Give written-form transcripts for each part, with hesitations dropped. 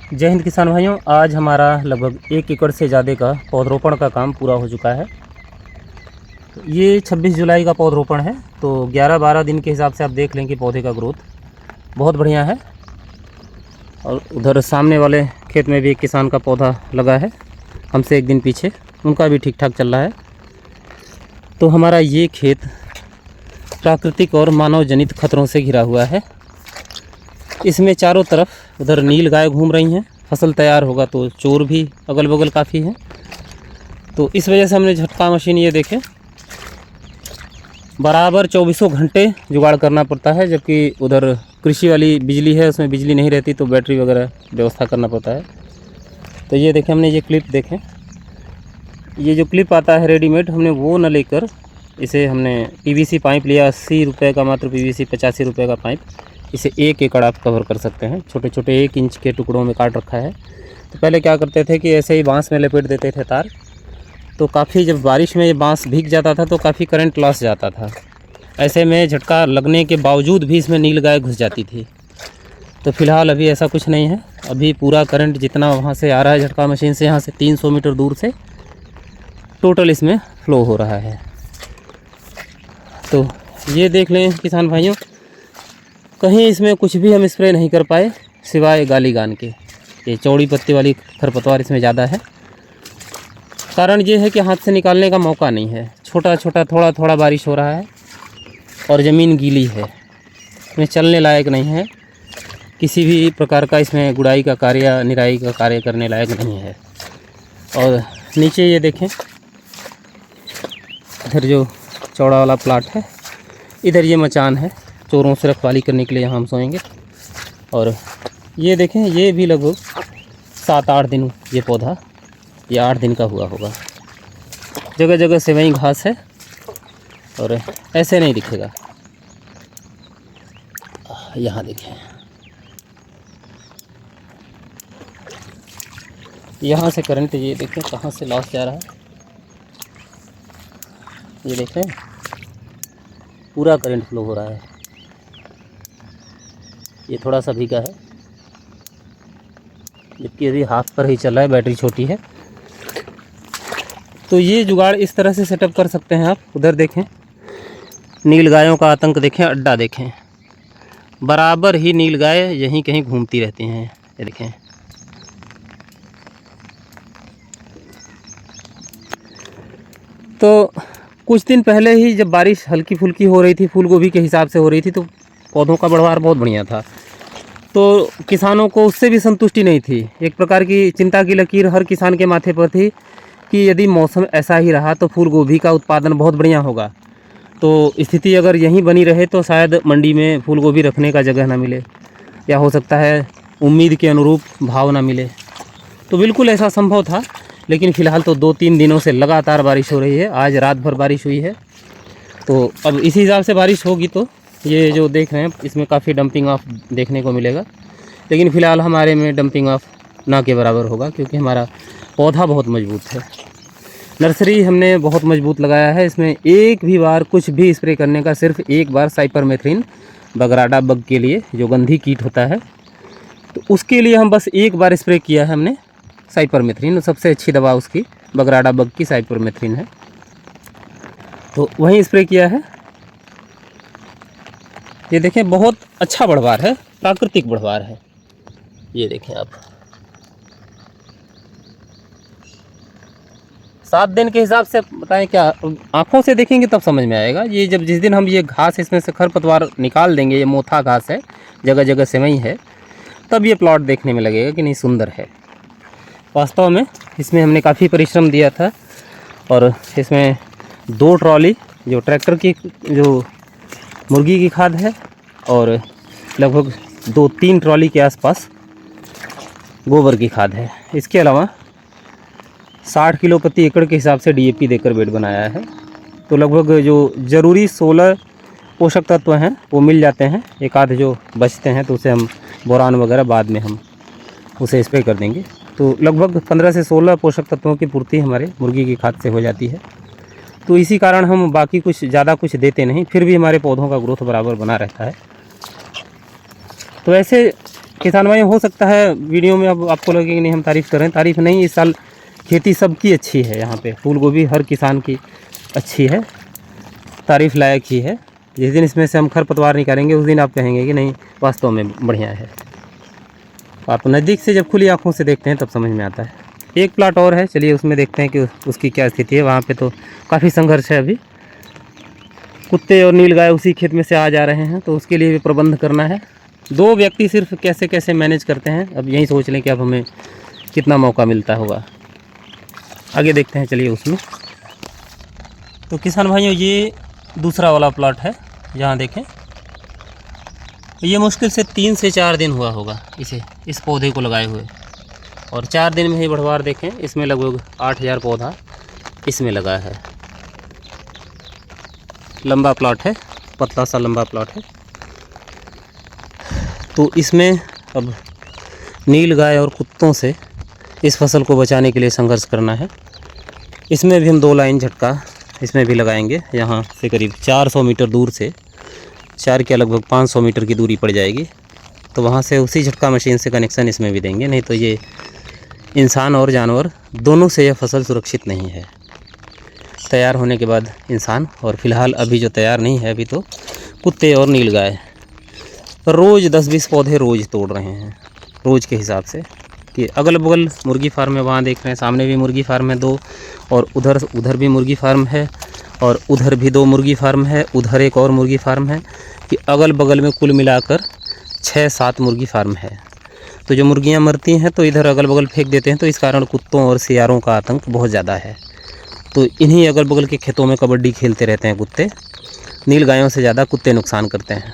जय हिंद किसान भाइयों। आज हमारा लगभग 1 एकड़ से ज़्यादा का पौधरोपण का काम पूरा हो चुका है। ये 26 जुलाई का पौधरोपण है, तो 11-12 दिन के हिसाब से आप देख लें कि पौधे का ग्रोथ बहुत बढ़िया है। और उधर सामने वाले खेत में भी एक किसान का पौधा लगा है हमसे 1 दिन पीछे, उनका भी ठीक ठाक चल रहा है। तो हमारा ये खेत प्राकृतिक और मानव जनित खतरों से घिरा हुआ है। इसमें चारों तरफ उधर नील गाय घूम रही हैं। फसल तैयार होगा तो चोर भी अगल बगल काफ़ी हैं, तो इस वजह से हमने झटका मशीन ये देखें बराबर 24 घंटे जुगाड़ करना पड़ता है। जबकि उधर कृषि वाली बिजली है, उसमें बिजली नहीं रहती तो बैटरी वगैरह व्यवस्था करना पड़ता है। तो ये देखें, हमने ये क्लिप देखें, ये जो क्लिप आता है रेडीमेड, हमने वो न लेकर इसे हमने पीवीसी पाइप लिया। 80 रुपये का मात्र पीवीसी, 85 रुपये का पाइप। इसे 1 एकड़ आप कवर कर सकते हैं। छोटे छोटे 1 इंच के टुकड़ों में काट रखा है। तो पहले क्या करते थे कि ऐसे ही बांस में लपेट देते थे तार, तो काफ़ी जब बारिश में ये बांस भीग जाता था तो काफ़ी करंट लॉस जाता था। ऐसे में झटका लगने के बावजूद भी इसमें नील गाय घुस जाती थी। तो फ़िलहाल अभी ऐसा कुछ नहीं है। अभी पूरा करंट जितना वहाँ से आ रहा है झटका मशीन से, यहाँ से 300 मीटर दूर से टोटल इसमें फ्लो हो रहा है। तो ये देख लें किसान भाइयों, कहीं इसमें कुछ भी हम स्प्रे नहीं कर पाए सिवाय गालीगान के। ये चौड़ी पत्ती वाली खरपतवार इसमें ज़्यादा है। कारण ये है कि हाथ से निकालने का मौका नहीं है। छोटा छोटा थोड़ा थोड़ा बारिश हो रहा है और ज़मीन गीली है, इसमें चलने लायक नहीं है। किसी भी प्रकार का इसमें गुड़ाई का कार्य या निराई का कार्य करने लायक नहीं है। और नीचे ये देखें, इधर जो चौड़ा वाला प्लाट है, इधर ये मचान है। चोरों से रखवाली करने के लिए यहाँ हम सोएंगे। और ये देखें, ये भी लगभग 7-8 दिन, ये पौधा ये 8 दिन का हुआ होगा। जगह जगह से वहीं घास है और ऐसे नहीं दिखेगा। यहाँ देखें, यहाँ से करंट ये देखें कहाँ से लॉस जा रहा है। ये देखें, पूरा करंट फ्लो हो रहा है। ये थोड़ा सा भीगा है, जबकि अभी हाथ पर ही चल रहा है, बैटरी छोटी है। तो ये जुगाड़ इस तरह से सेटअप कर सकते हैं आप। उधर देखें, नील गायों का आतंक देखें, अड्डा देखें, बराबर ही नील गाय यहीं कहीं घूमती रहती हैं। ये देखें, तो कुछ दिन पहले ही जब बारिश हल्की फुल्की हो रही थी, फूल गोभी के हिसाब से हो रही थी, तो पौधों का बढ़वार बहुत बढ़िया था। तो किसानों को उससे भी संतुष्टि नहीं थी। एक प्रकार की चिंता की लकीर हर किसान के माथे पर थी कि यदि मौसम ऐसा ही रहा तो फूल गोभी का उत्पादन बहुत बढ़िया होगा। तो स्थिति अगर यहीं बनी रहे तो शायद मंडी में फूल गोभी रखने का जगह ना मिले, या हो सकता है उम्मीद के अनुरूप भाव ना मिले। तो बिल्कुल ऐसा संभव था। लेकिन फ़िलहाल तो 2-3 दिनों से लगातार बारिश हो रही है। आज रात भर बारिश हुई है। तो अब इसी हिसाब से बारिश होगी तो ये जो देख रहे हैं इसमें काफ़ी डंपिंग ऑफ देखने को मिलेगा। लेकिन फ़िलहाल हमारे में डंपिंग ऑफ ना के बराबर होगा, क्योंकि हमारा पौधा बहुत मजबूत है। नर्सरी हमने बहुत मजबूत लगाया है। इसमें एक भी बार कुछ भी स्प्रे करने का, सिर्फ एक बार साइपरमेथ्रिन बगराडा बग के लिए, जो गंधी कीट होता है, तो उसके लिए हम बस एक बार स्प्रे किया है हमने साइपरमेथ्रिन। सबसे अच्छी दवा उसकी बगराडा बग की साइपरमेथ्रिन है, तो वहीं स्प्रे किया है। ये देखें, बहुत अच्छा बढ़वार है, प्राकृतिक बढ़वार है। ये देखें आप, 7 दिन के हिसाब से बताएं क्या, आँखों से देखेंगे तब समझ में आएगा। ये जब जिस दिन हम ये घास इसमें से खरपतवार निकाल देंगे, ये मोथा घास है, जगह जगह से वही है, तब ये प्लॉट देखने में लगेगा कि नहीं सुंदर है। वास्तव में इसमें हमने काफ़ी परिश्रम दिया था। और इसमें 2 ट्रॉली जो ट्रैक्टर की जो मुर्गी की खाद है, और लगभग 2-3 ट्रॉली के आसपास गोबर की खाद है। इसके अलावा 60 किलो प्रति एकड़ के हिसाब से डीएपी देकर बेड बनाया है। तो लगभग जो ज़रूरी 16 पोषक तत्व हैं वो मिल जाते हैं। एक आध जो बचते हैं तो उसे हम बोरान वगैरह बाद में हम उसे स्प्रे कर देंगे। तो लगभग 15 से 16 पोषक तत्वों की पूर्ति हमारे मुर्गी की खाद से हो जाती है। तो इसी कारण हम बाकी कुछ ज़्यादा कुछ देते नहीं, फिर भी हमारे पौधों का ग्रोथ बराबर बना रहता है। तो ऐसे किसान भाई हो सकता है वीडियो में अब आपको लगे कि नहीं हम तारीफ़ कर रहे हैं, तारीफ़ नहीं, इस साल खेती सबकी अच्छी है। यहाँ पे फूल गोभी हर किसान की अच्छी है, तारीफ़ लायक ही है। जिस दिन इसमें से हम खरपतवार निकालेंगे उस दिन आप कहेंगे कि नहीं वास्तव में बढ़िया है। आप नज़दीक से जब खुली आँखों से देखते हैं तब समझ में आता है। एक प्लाट और है, चलिए उसमें देखते हैं कि उसकी क्या स्थिति है। वहाँ पे तो काफ़ी संघर्ष है, अभी कुत्ते और नीलगाय उसी खेत में से आ जा रहे हैं, तो उसके लिए भी प्रबंध करना है। 2 व्यक्ति सिर्फ कैसे कैसे मैनेज करते हैं, अब यही सोच लें कि अब हमें कितना मौका मिलता होगा। आगे देखते हैं, चलिए उसमें। तो किसान भाइयों ये दूसरा वाला प्लॉट है, जहाँ देखें ये मुश्किल से 3 से 4 दिन हुआ होगा इस पौधे को लगाए हुए, और 4 दिन में ही बढ़वार देखें, इसमें लगभग 8000 पौधा इसमें लगा है। लंबा प्लॉट है, पतला सा लंबा प्लॉट है। तो इसमें अब नीलगाय और कुत्तों से इस फसल को बचाने के लिए संघर्ष करना है। इसमें भी हम 2 लाइन झटका इसमें भी लगाएंगे। यहाँ से करीब 400 मीटर दूर से 4 के लगभग 500 मीटर की दूरी पड़ जाएगी, तो वहाँ से उसी झटका मशीन से कनेक्शन इसमें भी देंगे। नहीं तो ये इंसान और जानवर दोनों से यह फसल सुरक्षित नहीं है। तैयार होने के बाद इंसान, और फिलहाल अभी जो तैयार नहीं है अभी तो कुत्ते और नीलगाय रोज़ 10-20 पौधे रोज़ तोड़ रहे हैं, रोज़ के हिसाब से। कि अगल बगल मुर्गी फार्म है, वहाँ देख रहे हैं सामने भी मुर्गी फार्म है 2, और उधर भी मुर्गी फार्म है, और उधर भी 2 मुर्गी फार्म है, उधर एक और मुर्गी फार्म है। कि अगल बगल में कुल मिलाकर 6-7 मुर्गी फार्म है। तो जो मुर्गियाँ मरती हैं तो इधर अगल बगल फेंक देते हैं, तो इस कारण कुत्तों और सियारों का आतंक बहुत ज़्यादा है। तो इन्हीं अगल बगल के खेतों में कबड्डी खेलते रहते हैं कुत्ते। नीलगायों से ज़्यादा कुत्ते नुकसान करते हैं।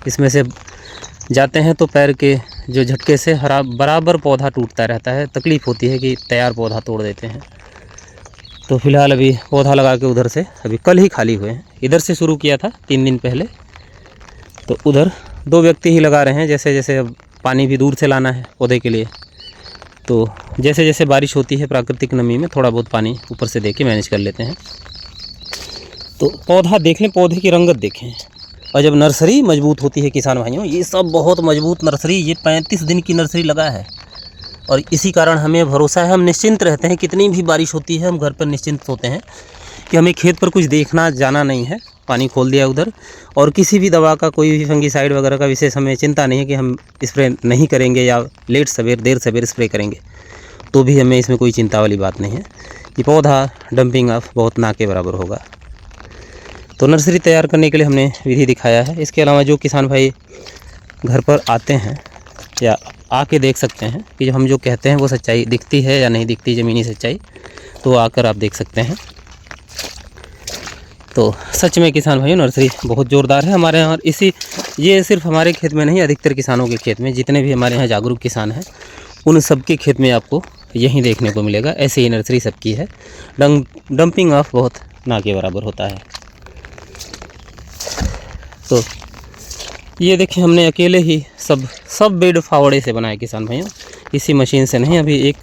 इसमें से जाते हैं तो पैर के जो झटके से बराबर पौधा टूटता रहता है। तकलीफ़ होती है कि तैयार पौधा तोड़ देते हैं। तो फिलहाल अभी पौधा लगा के उधर से अभी कल ही खाली हुए हैं। इधर से शुरू किया था 3 दिन पहले, तो उधर 2 व्यक्ति ही लगा रहे हैं। जैसे जैसे अब पानी भी दूर से लाना है पौधे के लिए, तो जैसे जैसे बारिश होती है प्राकृतिक नमी में थोड़ा बहुत पानी ऊपर से दे के मैनेज कर लेते हैं। तो पौधा देख लें, पौधे की रंगत देखें। और जब नर्सरी मजबूत होती है किसान भाइयों, ये सब बहुत मजबूत नर्सरी, ये 35 दिन की नर्सरी लगा है। और इसी कारण हमें भरोसा है, हम निश्चिंत रहते हैं। कितनी भी बारिश होती है हम घर पर निश्चिंत होते हैं कि हमें खेत पर कुछ देखना जाना नहीं है। पानी खोल दिया उधर, और किसी भी दवा का, कोई भी फंगीसाइड वगैरह का विशेष हमें चिंता नहीं है कि हम स्प्रे नहीं करेंगे या देर सवेर स्प्रे करेंगे, तो भी हमें इसमें कोई चिंता वाली बात नहीं है कि पौधा डंपिंग ऑफ बहुत ना के बराबर होगा। तो नर्सरी तैयार करने के लिए हमने विधि दिखाया है। इसके अलावा जो किसान भाई घर पर आते हैं या आके देख सकते हैं कि हम जो कहते हैं वो सच्चाई दिखती है या नहीं दिखती, ज़मीनी सच्चाई, तो आकर आप देख सकते हैं। तो सच में किसान भाइयों नर्सरी बहुत ज़ोरदार है हमारे यहाँ। और ये सिर्फ हमारे खेत में नहीं, अधिकतर किसानों के खेत में, जितने भी हमारे यहाँ जागरूक किसान हैं उन सबके खेत में आपको यही देखने को मिलेगा। ऐसे ही नर्सरी सबकी है। डंपिंग ऑफ बहुत ना के बराबर होता है। तो ये देखिए हमने अकेले ही सब बेड फावड़े से बनाए किसान भाइयों, इसी मशीन से नहीं। अभी एक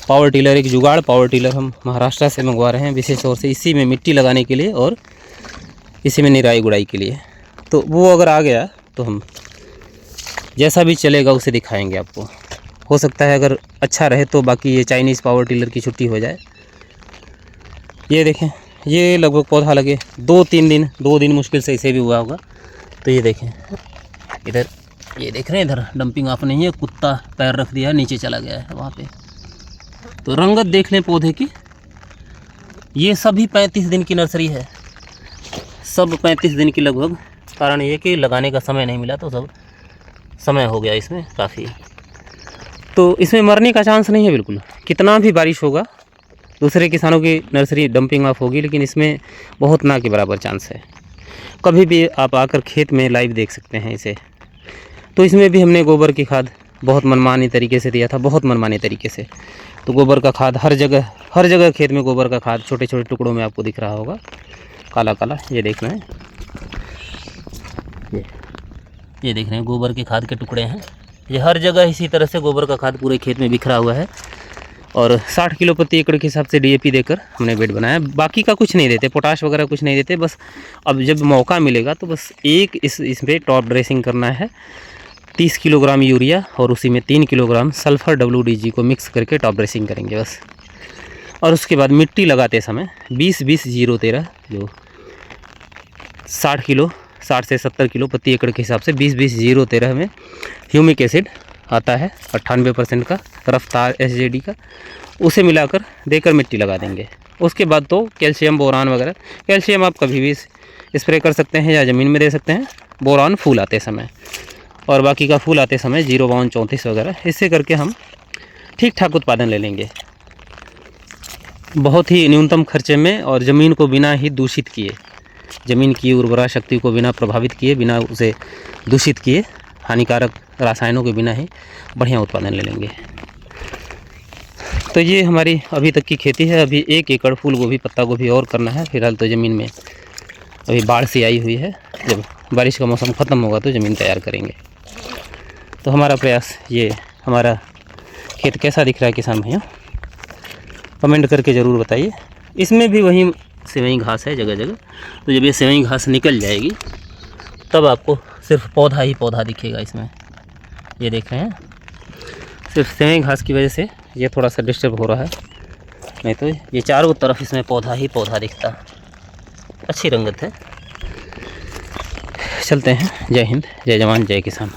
पावर टिलर, एक जुगाड़ पावर टिलर हम महाराष्ट्र से मंगवा रहे हैं विशेष तौर से, इसी में मिट्टी लगाने के लिए और इसी में निराई गुड़ाई के लिए। तो वो अगर आ गया तो हम जैसा भी चलेगा उसे दिखाएंगे आपको। हो सकता है अगर अच्छा रहे तो बाकी ये चाइनीज़ पावर टिलर की छुट्टी हो जाए। ये देखें, ये लगभग पौधा लगे 2 दिन मुश्किल से इसे भी हुआ होगा। तो ये देखें इधर, ये देख रहे हैं इधर डंपिंग ऑफ नहीं है, कुत्ता पैर रख दिया है, नीचे चला गया है वहाँ पे। तो रंगत देख लें पौधे की। ये सभी 35 दिन की नर्सरी है, सब 35 दिन की लगभग। कारण ये कि लगाने का समय नहीं मिला, तो सब समय हो गया इसमें काफ़ी। तो इसमें मरने का चांस नहीं है बिल्कुल। कितना भी बारिश होगा, दूसरे किसानों की नर्सरी डंपिंग ऑफ होगी, लेकिन इसमें बहुत ना के बराबर चांस है। कभी भी आप आकर खेत में लाइव देख सकते हैं इसे। तो इसमें भी हमने गोबर की खाद बहुत मनमानी तरीके से दिया था, बहुत मनमानी तरीके से। तो गोबर का खाद हर जगह खेत में गोबर का खाद छोटे छोटे टुकड़ों में आपको दिख रहा होगा, काला काला। ये देख रहे हैं, ये देख रहे हैं गोबर के खाद के टुकड़े हैं। ये हर जगह इसी तरह से गोबर का खाद पूरे खेत में बिखरा हुआ है। और 60 किलो प्रति एकड़ के हिसाब से DAP देकर हमने बेड बनाया। बाकी का कुछ नहीं देते, पोटाश वगैरह कुछ नहीं देते। बस अब जब मौका मिलेगा तो बस एक इस पर टॉप ड्रेसिंग करना है। 30 किलोग्राम यूरिया और उसी में 3 किलोग्राम सल्फ़र WDG को मिक्स करके टॉप ड्रेसिंग करेंगे बस। और उसके बाद मिट्टी लगाते समय 20-20-0-13 जो 60 से 70 किलो प्रति एकड़ के हिसाब से 20-20-0-13 में ह्यूमिक एसिड आता है 98% का रफ्तार SJD का, उसे मिलाकर देकर मिट्टी लगा देंगे। उसके बाद तो कैल्शियम बोरान वगैरह, कैल्शियम आप कभी भी स्प्रे कर सकते हैं या ज़मीन में दे सकते हैं, बोरान फूल आते समय और बाकी का फूल आते समय 0-52-34 वगैरह, इससे करके हम ठीक ठाक उत्पादन ले लेंगे बहुत ही न्यूनतम खर्चे में और ज़मीन को बिना ही दूषित किए, ज़मीन की उर्वरा शक्ति को बिना प्रभावित किए, बिना उसे दूषित किए, हानिकारक रसायनों के बिना ही बढ़िया उत्पादन ले लेंगे। तो ये हमारी अभी तक की खेती है। अभी 1 एकड़ फूल गोभी पत्ता गोभी और करना है। फिलहाल तो ज़मीन में अभी बाढ़ सी आई हुई है, जब बारिश का मौसम ख़त्म होगा तो ज़मीन तैयार करेंगे। तो हमारा प्रयास ये, हमारा खेत कैसा दिख रहा है किसान भैया, कमेंट करके ज़रूर बताइए। इसमें भी वही सेवई घास है जगह जगह, तो जब ये सेवई घास निकल जाएगी तब आपको सिर्फ पौधा ही पौधा दिखेगा इसमें। ये देख रहे हैं, सिर्फ सेवई घास की वजह से ये थोड़ा सा डिस्टर्ब हो रहा है, नहीं तो ये चारों तरफ इसमें पौधा ही पौधा दिखता। अच्छी रंगत है। चलते हैं। जय हिंद, जय जवान, जय किसान।